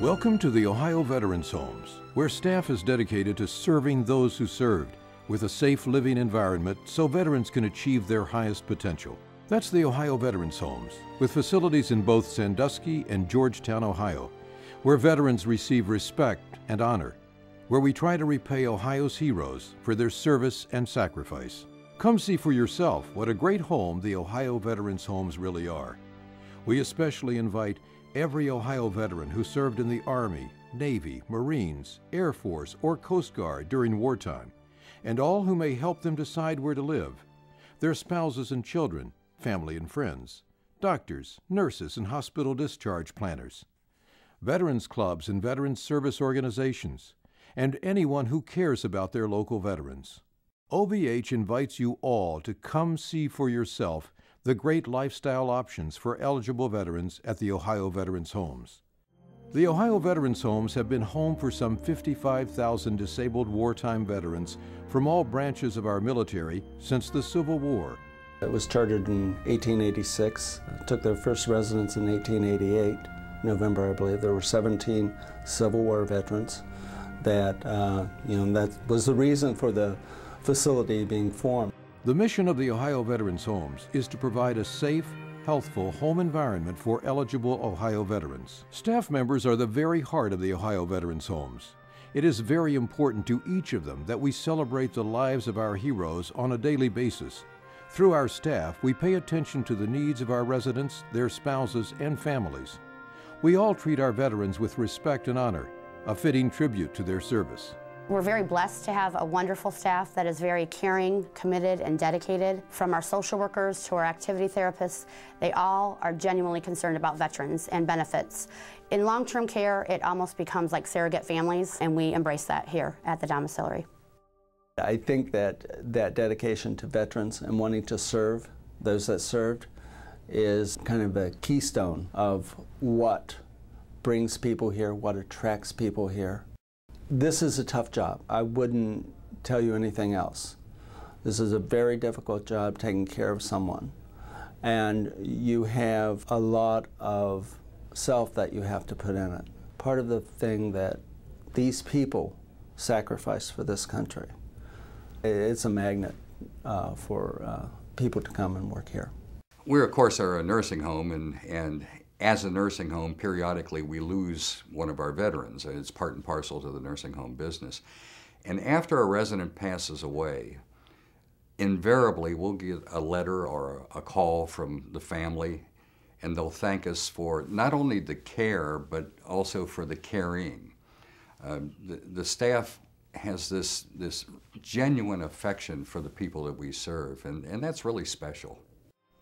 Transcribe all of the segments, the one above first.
Welcome to the Ohio Veterans Homes, where staff is dedicated to serving those who served with a safe living environment so veterans can achieve their highest potential. That's the Ohio Veterans Homes, with facilities in both Sandusky and Georgetown, Ohio, where veterans receive respect and honor, where we try to repay Ohio's heroes for their service and sacrifice. Come see for yourself what a great home the Ohio Veterans Homes really are. We especially invite every Ohio veteran who served in the Army, Navy, Marines, Air Force, or Coast Guard during wartime, and all who may help them decide where to live, their spouses and children, family and friends, doctors, nurses, and hospital discharge planners, veterans clubs and veterans service organizations, and anyone who cares about their local veterans. OVH invites you all to come see for yourself the great lifestyle options for eligible veterans at the Ohio Veterans Homes. The Ohio Veterans Homes have been home for some 55,000 disabled wartime veterans from all branches of our military since the Civil War. It was chartered in 1886, took their first residence in 1888, November I believe. There were 17 Civil War veterans that, that was the reason for the facility being formed. The mission of the Ohio Veterans Homes is to provide a safe, healthful home environment for eligible Ohio veterans. Staff members are the very heart of the Ohio Veterans Homes. It is very important to each of them that we celebrate the lives of our heroes on a daily basis. Through our staff, we pay attention to the needs of our residents, their spouses, and families. We all treat our veterans with respect and honor, a fitting tribute to their service. We're very blessed to have a wonderful staff that is very caring, committed, and dedicated. From our social workers to our activity therapists, they all are genuinely concerned about veterans and benefits. In long-term care, it almost becomes like surrogate families, and we embrace that here at the domiciliary. I think that dedication to veterans and wanting to serve those that served is kind of a keystone of what brings people here, what attracts people here. This is a tough job. I wouldn't tell you anything else. This is a very difficult job taking care of someone. And you have a lot of self that you have to put in it. Part of the thing that these people sacrifice for this country, it's a magnet for people to come and work here. We, of course, are a nursing home, and as a nursing home, periodically we lose one of our veterans. It's part and parcel to the nursing home business. And after a resident passes away, invariably we'll get a letter or a call from the family, and they'll thank us for not only the care, but also for the caring. The staff has this genuine affection for the people that we serve, and that's really special.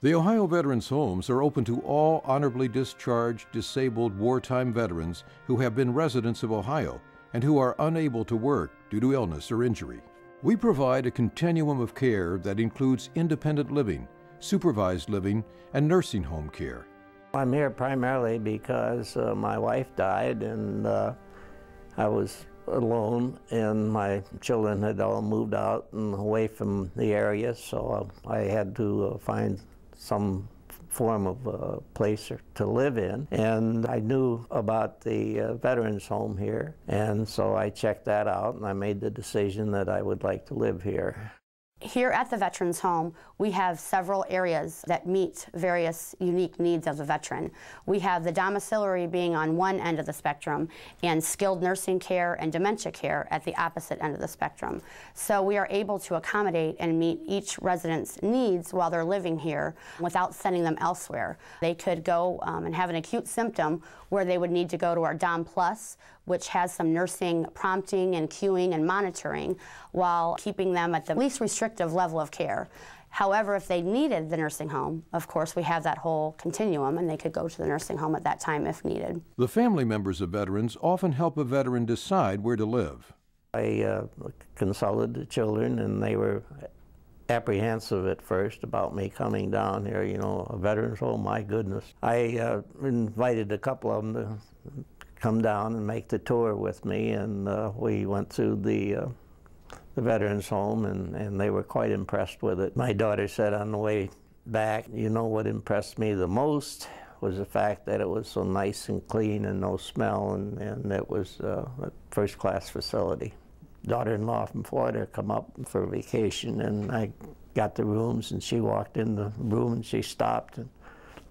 The Ohio Veterans Homes are open to all honorably discharged, disabled wartime veterans who have been residents of Ohio and who are unable to work due to illness or injury. We provide a continuum of care that includes independent living, supervised living, and nursing home care. I'm here primarily because my wife died, and I was alone, and my children had all moved out and away from the area, so I had to find some form of place to live in. And I knew about the Veterans Home here, and so I checked that out, and I made the decision that I would like to live here. Here at the Veterans Home, we have several areas that meet various unique needs of the veteran. We have the domiciliary being on one end of the spectrum and skilled nursing care and dementia care at the opposite end of the spectrum. So we are able to accommodate and meet each resident's needs while they're living here without sending them elsewhere. They could go and have an acute symptom where they would need to go to our Dom Plus, which has some nursing prompting and cueing and monitoring while keeping them at the least restrictive level of care. However, if they needed the nursing home, of course, we have that whole continuum, and they could go to the nursing home at that time if needed. The family members of veterans often help a veteran decide where to live. I consulted the children, and they were apprehensive at first about me coming down here, a veterans home, my goodness. I invited a couple of them to come down and make the tour with me, and we went through the Veterans Home, and they were quite impressed with it. My daughter said on the way back, what impressed me the most was the fact that it was so nice and clean and no smell, and it was a first-class facility. Daughter-in-law from Florida come up for vacation, and I got the rooms, and she walked in the room and she stopped and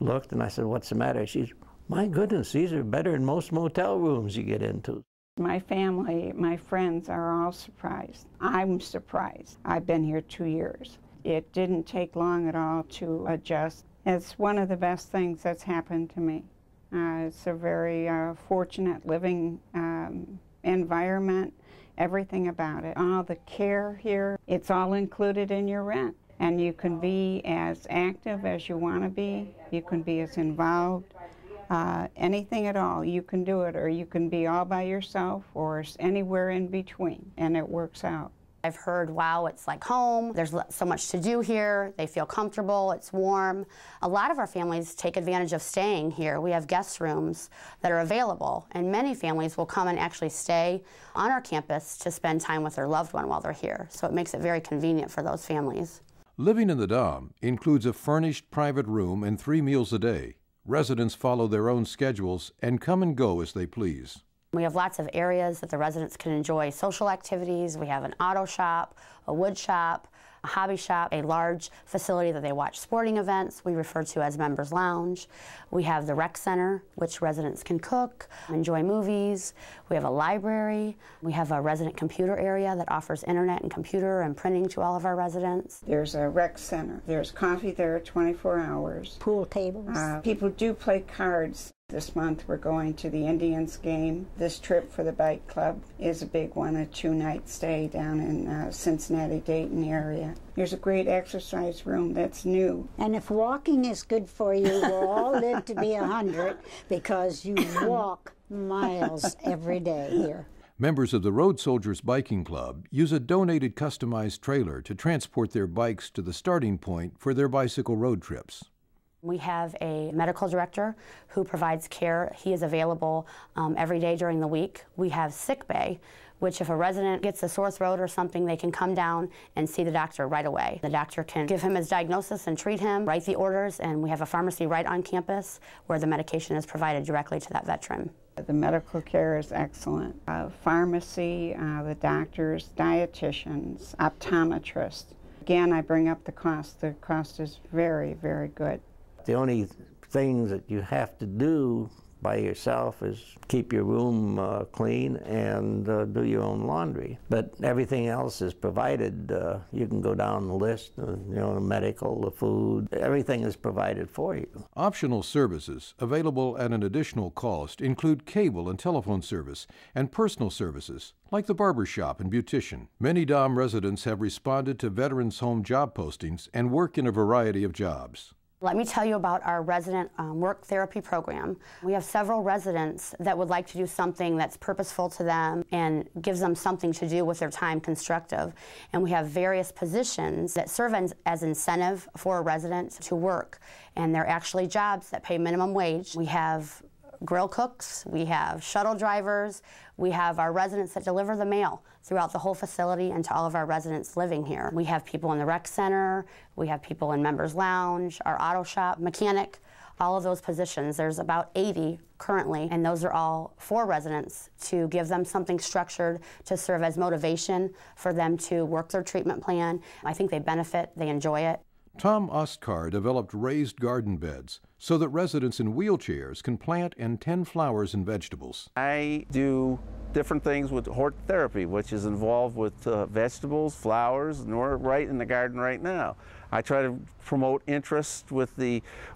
looked, and I said, "What's the matter?" She's, "My goodness, these are better than most motel rooms you get into." My family, my friends are all surprised. I'm surprised. I've been here 2 years. It didn't take long at all to adjust. It's one of the best things that's happened to me. It's a very fortunate living environment, everything about it. All the care here, it's all included in your rent. And you can be as active as you want to be. You can be as involved. Anything at all, you can do it, or you can be all by yourself, or anywhere in between, and it works out. I've heard, wow, it's like home. There's so much to do here. They feel comfortable. It's warm. A lot of our families take advantage of staying here. We have guest rooms that are available, and many families will come and actually stay on our campus to spend time with their loved one while they're here. So it makes it very convenient for those families. Living in the Dom includes a furnished private room and 3 meals a day. Residents follow their own schedules and come and go as they please. We have lots of areas that the residents can enjoy social activities. We have an auto shop, a wood shop, a hobby shop, a large facility that they watch sporting events we refer to as Members Lounge. We have the rec center, which residents can cook, enjoy movies. We have a library. We have a resident computer area that offers internet and computer and printing to all of our residents. There's a rec center. There's coffee there 24 hours. Pool tables. People do play cards. This month we're going to the Indians game. This trip for the bike club is a big one, a 2-night stay down in Cincinnati, Dayton area. There's a great exercise room that's new. And if walking is good for you, we'll all live to be 100 because you walk miles every day here. Members of the Road Soldiers Biking Club use a donated customized trailer to transport their bikes to the starting point for their bicycle road trips. We have a medical director who provides care. He is available every day during the week. We have sick bay, which if a resident gets a sore throat or something, they can come down and see the doctor right away. The doctor can give him his diagnosis and treat him, write the orders, and we have a pharmacy right on campus where the medication is provided directly to that veteran. The medical care is excellent. Pharmacy, the doctors, dietitians, optometrists. Again, I bring up the cost. The cost is very, very good. The only things that you have to do by yourself is keep your room clean and do your own laundry. But everything else is provided. You can go down the list, you know, the medical, the food, everything is provided for you. Optional services available at an additional cost include cable and telephone service and personal services like the barber shop and beautician. Many Dom residents have responded to Veterans Home job postings and work in a variety of jobs. Let me tell you about our resident work therapy program. We have several residents that would like to do something that's purposeful to them and gives them something to do with their time constructive. And we have various positions that serve as incentive for a resident to work. And they're actually jobs that pay minimum wage. We have grill cooks, we have shuttle drivers, we have our residents that deliver the mail throughout the whole facility and to all of our residents living here. We have people in the rec center, we have people in Members Lounge, our auto shop, mechanic, all of those positions. There's about 80 currently, and those are all for residents to give them something structured to serve as motivation for them to work their treatment plan. I think they benefit, they enjoy it. Tom Ostkar developed raised garden beds so that residents in wheelchairs can plant and tend flowers and vegetables. I do different things with hort therapy, which is involved with vegetables, flowers, and we're right in the garden right now. I try to promote interest with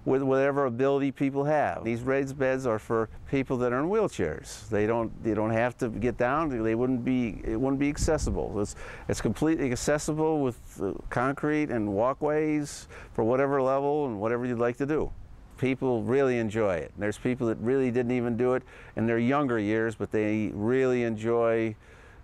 whatever ability people have. These raised beds are for people that are in wheelchairs. They don't have to get down. It wouldn't be accessible. It's completely accessible with concrete and walkways for whatever level and whatever you'd like to do. People really enjoy it. There's people that really didn't even do it in their younger years, but they really enjoy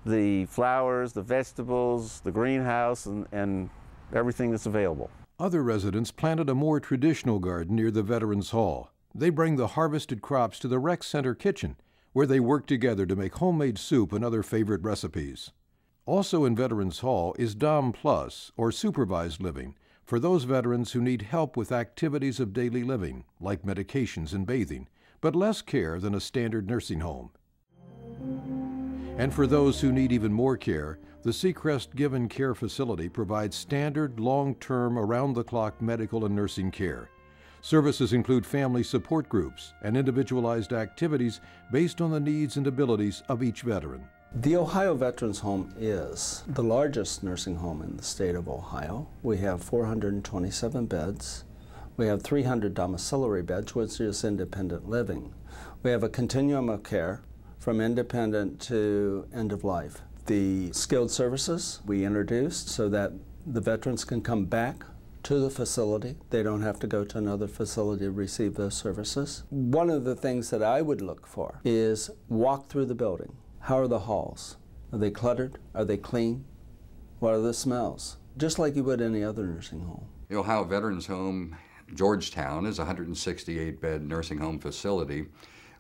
the flowers, the vegetables, the greenhouse, and everything that's available. Other residents planted a more traditional garden near the Veterans Hall. They bring the harvested crops to the rec center kitchen, where they work together to make homemade soup and other favorite recipes. Also in Veterans Hall is Dom Plus, or supervised living, for those veterans who need help with activities of daily living, like medications and bathing, but less care than a standard nursing home. And for those who need even more care, the Seacrest Give and Care facility provides standard, long-term, around-the-clock medical and nursing care. Services include family support groups and individualized activities based on the needs and abilities of each veteran. The Ohio Veterans Home is the largest nursing home in the state of Ohio. We have 427 beds. We have 300 domiciliary beds, which is independent living. We have a continuum of care from independent to end of life. The skilled services we introduced so that the veterans can come back to the facility. They don't have to go to another facility to receive those services. One of the things that I would look for is walk through the building. How are the halls? Are they cluttered? Are they clean? What are the smells? Just like you would any other nursing home. The Ohio Veterans Home Georgetown is a 168-bed nursing home facility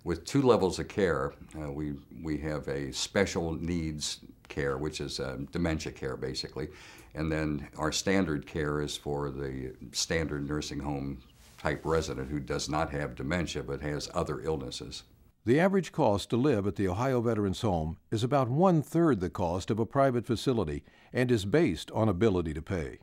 with 2 levels of care. We have a special needs care, which is dementia care basically, and then our standard care is for the standard nursing home type resident who does not have dementia but has other illnesses. The average cost to live at the Ohio Veterans Home is about 1/3 the cost of a private facility and is based on ability to pay.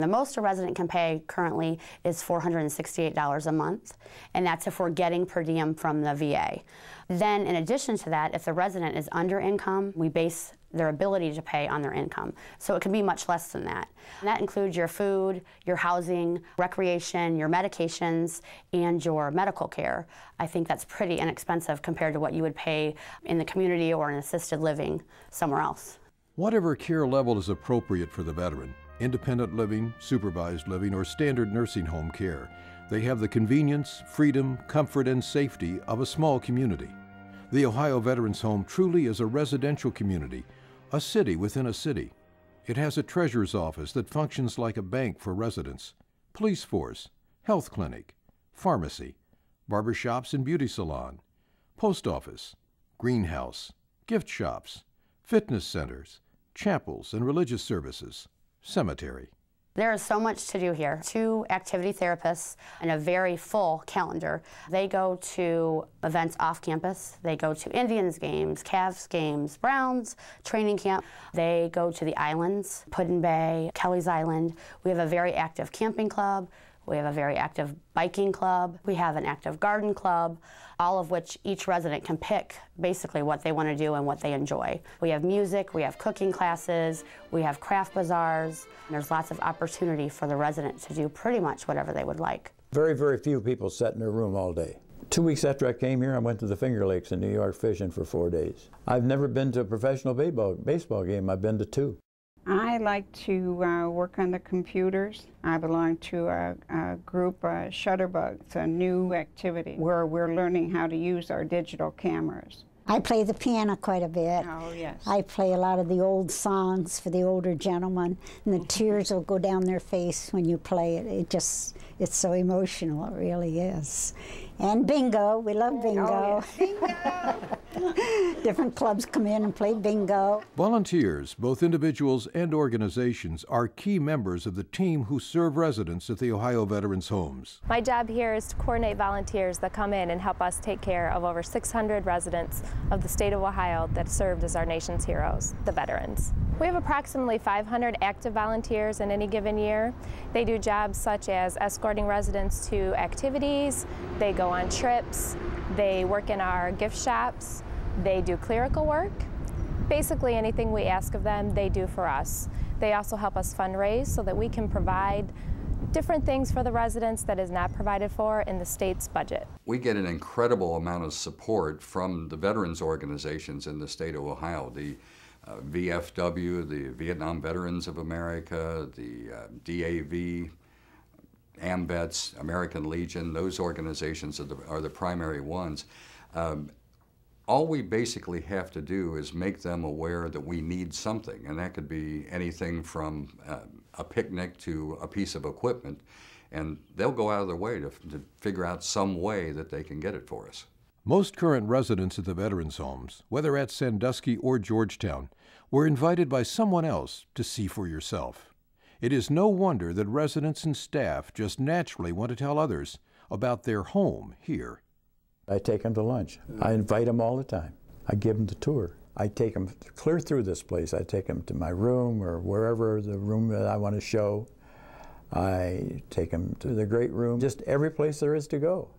The most a resident can pay currently is $468 a month, and that's if we're getting per diem from the VA. Then in addition to that, if the resident is under income, we base their ability to pay on their income. So it can be much less than that. And that includes your food, your housing, recreation, your medications, and your medical care. I think that's pretty inexpensive compared to what you would pay in the community or in assisted living somewhere else. Whatever care level is appropriate for the veteran, independent living, supervised living, or standard nursing home care, they have the convenience, freedom, comfort, and safety of a small community. The Ohio Veterans Home truly is a residential community, a city within a city. It has a treasurer's office that functions like a bank for residents, police force, health clinic, pharmacy, barber shops and beauty salon, post office, greenhouse, gift shops, fitness centers, chapels and religious services, cemetery. There is so much to do here. 2 activity therapists and a very full calendar. They go to events off campus. They go to Indians games, Cavs games, Browns, training camp. They go to the islands, Puddin Bay, Kelly's Island. We have a very active camping club. We have a very active biking club. We have an active garden club, all of which each resident can pick basically what they want to do and what they enjoy. We have music, we have cooking classes, we have craft bazaars. There's lots of opportunity for the resident to do pretty much whatever they would like. Very, very few people sat in their room all day. 2 weeks after I came here, I went to the Finger Lakes in New York fishing for 4 days. I've never been to a professional baseball game. I've been to 2. I like to work on the computers. I belong to a group, Shutterbug. It's a new activity where we're learning how to use our digital cameras. I play the piano quite a bit. Oh, yes. I play a lot of the old songs for the older gentlemen, and the tears will go down their face when you play it. It's so emotional, it really is. And bingo, we love bingo. Oh, yeah. Bingo! Different clubs come in and play bingo. Volunteers, both individuals and organizations, are key members of the team who serve residents at the Ohio Veterans Homes. My job here is to coordinate volunteers that come in and help us take care of over 600 residents of the state of Ohio that served as our nation's heroes, the veterans. We have approximately 500 active volunteers in any given year. They do jobs such as escorting residents to activities, they go on trips, they work in our gift shops, they do clerical work. Basically anything we ask of them, they do for us. They also help us fundraise so that we can provide different things for the residents that is not provided for in the state's budget. We get an incredible amount of support from the veterans organizations in the state of Ohio. The VFW, the Vietnam Veterans of America, the DAV, AMVETS, American Legion, those organizations are the primary ones. All we basically have to do is make them aware that we need something, and that could be anything from a picnic to a piece of equipment, and they'll go out of their way to figure out some way that they can get it for us. Most current residents at the Veterans Homes, whether at Sandusky or Georgetown, were invited by someone else to see for yourself. It is no wonder that residents and staff just naturally want to tell others about their home here. I take them to lunch. I invite them all the time. I give them the tour. I take them clear through this place. I take them to my room or wherever the room that I want to show. I take them to the great room, just every place there is to go,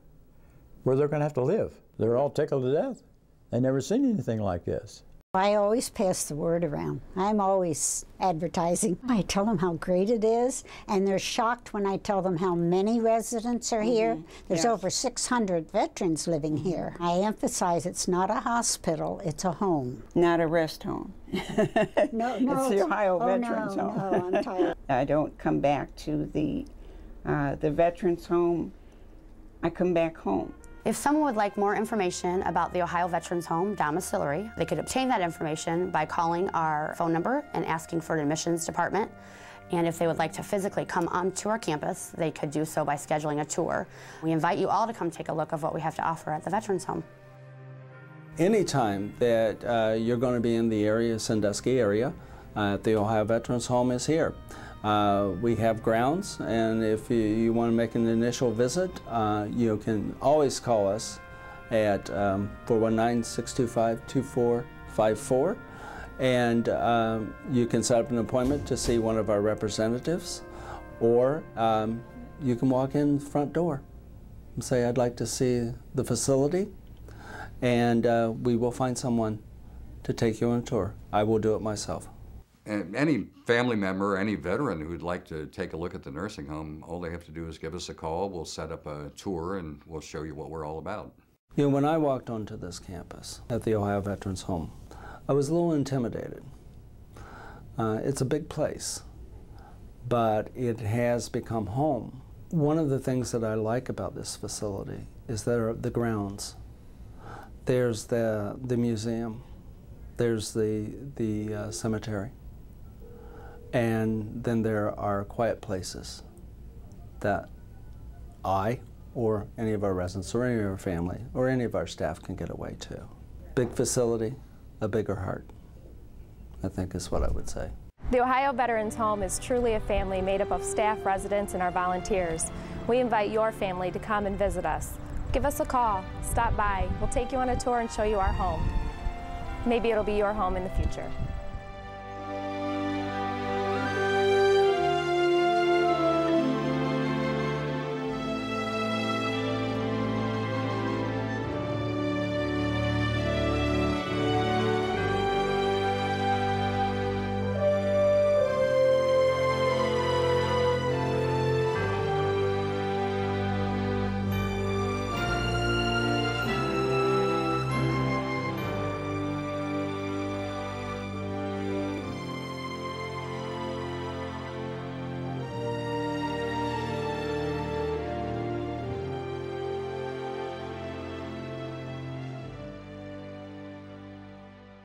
where they're going to have to live. They're all tickled to death. They've never seen anything like this. I always pass the word around. I'm always advertising. I tell them how great it is, and they're shocked when I tell them how many residents are here. There's over 600 veterans living here. I emphasize it's not a hospital, it's a home. Not a rest home. No, It's the Ohio Veterans Home. Home. No, I'm tired. I don't come back to the Veterans Home. I come back home. If someone would like more information about the Ohio Veterans Home domiciliary, they could obtain that information by calling our phone number and asking for an admissions department. And if they would like to physically come onto our campus, they could do so by scheduling a tour. We invite you all to come take a look of what we have to offer at the Veterans Home. Anytime that you're going to be in the area, Sandusky area, the Ohio Veterans Home is here. We have grounds, and if you want to make an initial visit, you can always call us at 419-625-2454, and you can set up an appointment to see one of our representatives, or you can walk in the front door and say, I'd like to see the facility, and we will find someone to take you on a tour. I will do it myself. And any family member, any veteran who'd like to take a look at the nursing home, all they have to do is give us a call. We'll set up a tour and we'll show you what we're all about. You know, when I walked onto this campus at the Ohio Veterans Home, I was a little intimidated. It's a big place, but it has become home. One of the things that I like about this facility is the grounds. There's the museum, there's the cemetery. And then there are quiet places that I or any of our residents or any of our family or any of our staff can get away to. Big facility, a bigger heart, I think is what I would say. The Ohio Veterans Home is truly a family made up of staff, residents, and our volunteers. We invite your family to come and visit us. Give us a call, stop by. We'll take you on a tour and show you our home. Maybe it'll be your home in the future.